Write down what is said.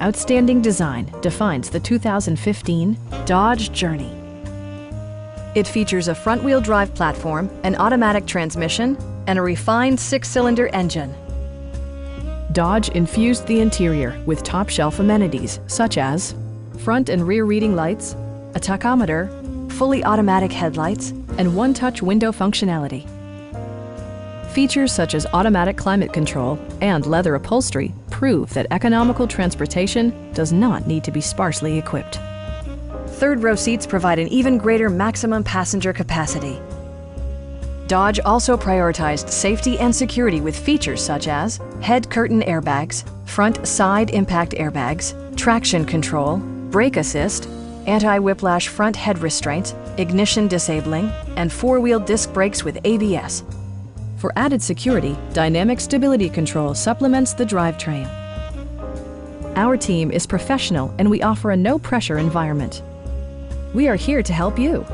Outstanding design defines the 2015 Dodge Journey. It features a front-wheel drive platform, an automatic transmission, and a refined 6-cylinder engine. Dodge infused the interior with top-shelf amenities such as front and rear reading lights, a tachometer, fully automatic headlights, and one-touch window functionality. Features such as automatic climate control and leather upholstery prove that economical transportation does not need to be sparsely equipped. Third-row seats provide an even greater maximum passenger capacity. Dodge also prioritized safety and security with features such as head curtain airbags, front side impact airbags, traction control, brake assist, anti-whiplash front head restraints, ignition disabling, and four-wheel disc brakes with ABS. For added security, dynamic stability control supplements the drivetrain. Our team is professional and we offer a no-pressure environment. We are here to help you.